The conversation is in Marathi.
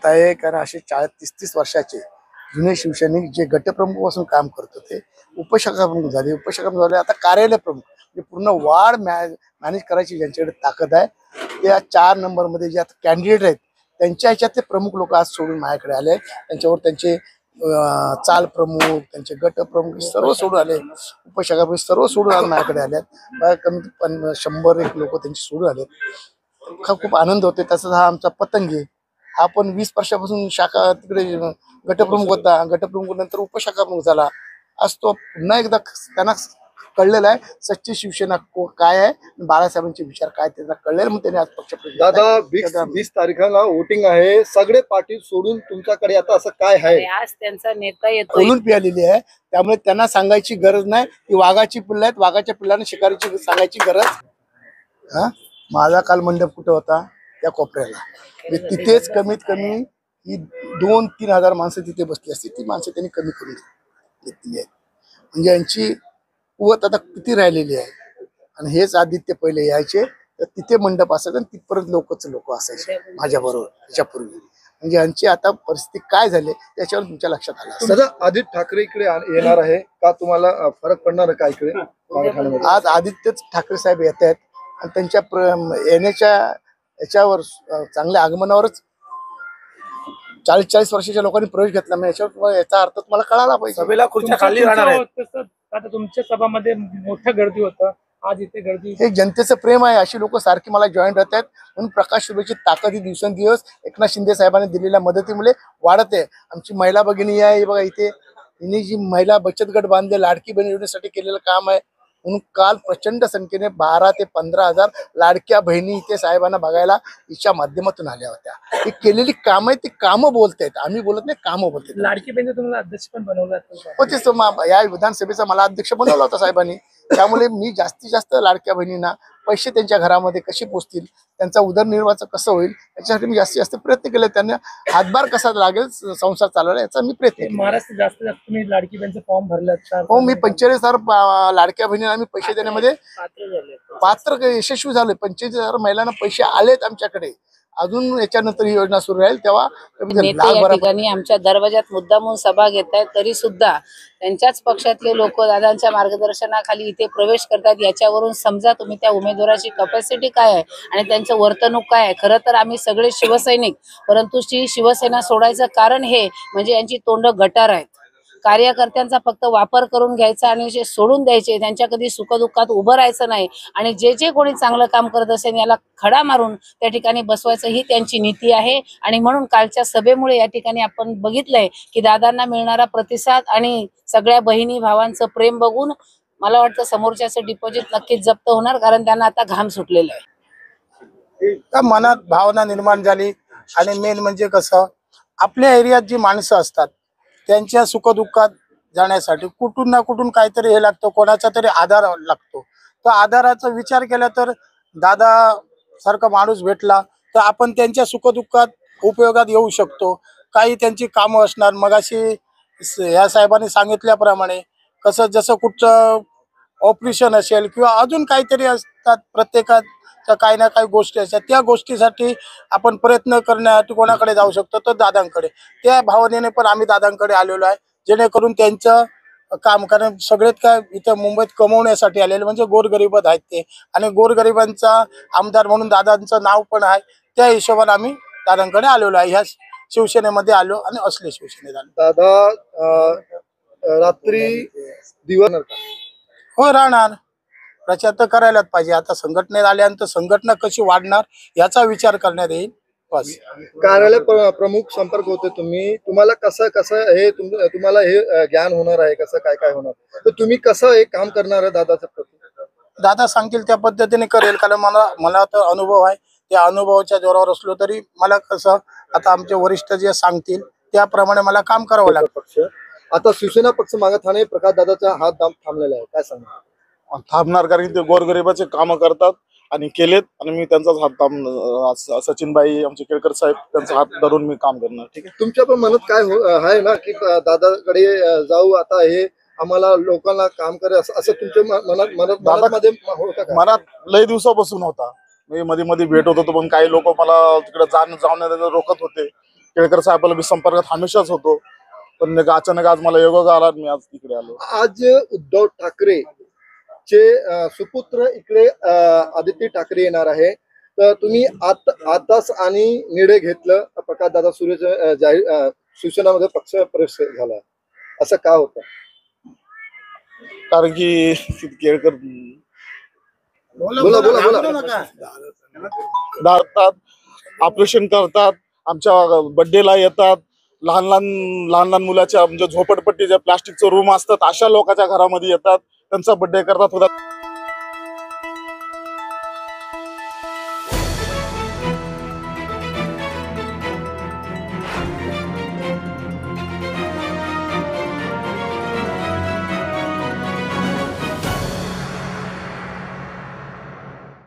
आहे कारण असे 40-30 वर्षाचे जुने शिवसैनिक जे गटप्रमुख पासून काम करत होते, उपशाखा प्रमुख झाले, उपशाखा प्रमुख झाले, आता कार्यालय प्रमुख म्हणजे पूर्ण वार्ड मॅनेज करायची ज्यांच्याकडे ताकद आहे, त्या 4 नंबरमध्ये जे आता कॅन्डिडेट आहेत त्यांच्या ह्याच्यात ते प्रमुख लोक आज सोडून माझ्याकडे आले. त्यांच्यावर त्यांचे चाल प्रमुख, त्यांचे गट प्रमुख सर्व सोडून आले, उपशाखा प्रमुख सर्व सोडून आज माझ्याकडे आल्यात. कमीत 100 लोक त्यांचे सोडून आले. खूप आनंद होते. तसंच हा आमचा पतंग आहे, हा पण 20 वर्षापासून शाखा तिकडे गटप्रमुख होता, गटप्रमुख नंतर उपशाखा प्रमुख झाला. आज तो पुन्हा एकदा त्यांना कळलेला आहे सच्ची शिवसेना काय आहे, बाळासाहेबांचे विचार काय त्यांना कळलेलं, मग त्यांनी आज पक्ष दादा 20 तारखेला वोटिंग आहे, सगळे पार्टी सोडून तुमच्याकडे आता असं काय आहे? आज त्यांचा नेता येतो, खोलून पिलेली आहे. त्यामुळे त्यांना सांगायची गरज नाही की वाघाची पिल्लं आहेत, वाघाच्या पिल्लाने शिकारीची सांगायची गरज. हा माझा काल मंडप कुठं होता? त्या कोपऱ्याला. तिथेच कमीत कमी ही 2-3 हजार माणसं तिथे बसली असती. ती माणसं त्यांनी कमी करून घेतली आहेत. म्हणजे यांची कुवत आता किती राहिलेली आहे. आणि हेच आदित्य पहिले यायचे तर तिथे मंडप असायचं आणि तिथपर्यंत लोक असायचे माझ्याबरोबर त्याच्यापूर्वी. म्हणजे यांची आता परिस्थिती काय झाली त्याच्यावर तुमच्या लक्षात आलं. दादा आदित्य ठाकरे इकडे येणार आहे का? तुम्हाला फरक पडणार का इकडे? आज आदित्य ठाकरे साहेब येत आहेत आणि त्यांच्या येण्याच्या याच्यावर चांगल्या आगमनावरच 40-40 वर्षाच्या लोकांनी प्रवेश घेतला. मग याच्यावर याचा अर्थ तुम्हाला कळाला पाहिजे. सभेला खुर्च्या खाली राहणार आहेत. आता तुमच्या सभामध्ये मोठ्या गर्दी होतं, आज इथे गर्दी. हे जनतेचं प्रेम आहे. अशी लोक सारखी मला जॉईन राहत आहेत म्हणून प्रकाश सुर्वेची ताकद ही दिवसेंदिवस एकनाथ शिंदे साहेबांनी दिलेल्या मदतीमुळे वाढत आहे. आमची महिला भगिनी आहे बघा इथे, हिने जी महिला बचत गट बांधले, लाडकी बहीण योजनेसाठी केलेलं काम आहे. म्हणून काल प्रचंड संख्येने 12 ते 15 हजार लाडक्या बहिणी इथे साहेबांना बघायला हिच्या माध्यमातून आल्या होत्या. ही केलेली कामं ती कामं बोलतायत, आम्ही बोलत नाही, कामं बोलतायत. लाडकी बहीण तुम्हाला अध्यक्ष पण बनवलं हो, तेच या विधानसभेचा मला अध्यक्ष बनवला होता साहेबांनी. त्यामुळे मी जास्तीत जास्त लाडक्या बहिणींना पैसे त्यांच्या घरामध्ये कसे पोचतील, त्यांचा उदरनिर्वाहाचं कसं होईल याच्यासाठी मी जास्तीत जास्त प्रयत्न केले. त्यांना हातभार कसा लागेल संसार चालवायला याचा मी प्रयत्न केला. महाराष्ट्र जास्तीत जास्त तुम्ही लाडकी बहीणचे फॉर्म भरले? हो, मी 45,000 लाडक्या बहिणींना आम्ही पैसे देण्यामध्ये पात्र यशस्वी झाले. 45,000 महिलांना पैसे आलेत आमच्याकडे. अजून याच्यानंतर ही योजना सुरू राहील तेव्हा ठिकाणी आमच्या दरवाजात मुद्दामून सभा घेत आहेत, तरी सुद्धा त्यांच्याच पक्षातले लोक दादांच्या मार्गदर्शनाखाली इथे प्रवेश करतात. याच्यावरून समजा तुम्ही त्या उमेदवाराची कॅपॅसिटी काय आहे आणि त्यांचं वर्तणूक काय आहे. खरं तर आम्ही सगळे शिवसैनिक, परंतु शिवसेना सोडायचं कारण हे म्हणजे यांची तोंड गटार आहेत. कार्यकर्त्यांचा फक्त वापर करून घ्यायचा आणि जे सोडून द्यायचे, त्यांच्या कधी सुखदुःखात उभं राहायचं नाही. आणि जे कोणी चांगलं काम करत असेल याला खडा मारून त्या ठिकाणी बसवायचं ही त्यांची नीती आहे. आणि म्हणून कालच्या सभेमुळे या ठिकाणी आपण बघितलंय की दादांना मिळणारा प्रतिसाद आणि सगळ्या बहिणी भावांचं प्रेम बघून मला वाटतं समोरच्याचं डिपॉझिट नक्कीच जप्त होणार, कारण त्यांना आता घाम सुटलेला आहे. मनात भावना निर्माण झाली. आणि मेन म्हणजे कसं, आपल्या एरियात जी माणसं असतात त्यांच्या सुखदुःखात जाण्यासाठी कुठून ना कुठून काहीतरी हे लागतं, कोणाचा तरी आधार लागतो. तर आधाराचा विचार केला तर दादा सारखा माणूस भेटला तर आपण त्यांच्या सुखदुःखात उपयोगात येऊ शकतो. काही त्यांची कामं असणार, मगाशी ह्या साहेबांनी सांगितल्याप्रमाणे कसं जसं कुठचं ऑपरेशन असेल किंवा अजून काहीतरी असतात, प्रत्येकाच्या काही ना काही गोष्टी असतात. त्या गोष्टीसाठी आपण प्रयत्न करण्यासाठी कोणाकडे जाऊ शकतो तर दादांकडे. त्या भावनेने पण आम्ही दादांकडे आलेलो आहे, जेणेकरून त्यांचं काम, कारण सगळेच काय इथं मुंबईत कमवण्यासाठी आलेले म्हणजे गोरगरीबात आहेत ते, आणि गोरगरिबांचा आमदार म्हणून दादांचं नाव पण आहे. त्या हिशोबाने आम्ही दादांकडे आलेलो आहे. ह्या शिवसेनेमध्ये आलो आणि असले शिवसेनेत आलो. दादा रात्री दिवस हो राहणार, प्रचार तर करायलाच पाहिजे. आता संघटनेत आल्यानंतर संघटना कशी वाढणार याचा विचार करण्यात येईल. बस. कार्यालय प्रमुख संपर्क होते तुम्हाला कसं हे तुम्हाला हे ज्ञान होणार आहे, कसं काय होणार, तर तुम्ही कसं हे काम करणार आहे दादाचं प्रति? दादा सांगतील त्या पद्धतीने करेल, कारण मला तर अनुभव आहे. त्या अनुभवाच्या जोरावर असलो तरी मला कसं आता आमचे वरिष्ठ जे सांगतील त्याप्रमाणे मला काम करावं लागतं. पक्ष आता शिवसेना पक्ष मागे ठाणे प्रकाश दादाचा हात थांबलेला आहे, काय सांगणार? थांबणार, कारण ते गोरगरिबाचे काम करतात आणि केलेत, आणि मी त्यांचाच हात सचिनबाई आमचे केळकर साहेब त्यांचा हात धरून मी काम करणार. ठीक आहे. तुमच्या पण मनात काय आहे ना की दादाकडे जाऊ, आता हे आम्हाला लोकांना काम करे असं तुमच्या मनात लय दिवसापासून होता. मी मध्ये भेट होत होतो, पण काही लोक मला तिकडे जाऊन रोखत होते. केळकर साहेबाला मी संपर्कात हमेशाच होतो, पण अचानक आज मला योग आला, मी आज इकडे आलो. आज उद्धव ठाकरे चे सुपुत्र इकडे आदित्य ठाकरे येणार आहे, तर तुम्ही आताच आणि निर्णय घेतलं प्रकाश दादा सूर्य जाहीर शिवसेनेमध्ये पक्ष प्रवेश झाला, असं का होतं? कारण की केळकर बोला बोला बोला. धाडतात, ऑपरेशन करतात, आमच्या बर्थडेला येतात, लहान लहान मुलाच्या म्हणजे झोपडपट्टी ज्या प्लास्टिकचं रूम असतात अशा लोकांच्या घरामध्ये येतात, त्यांचा बर्थडे करतात.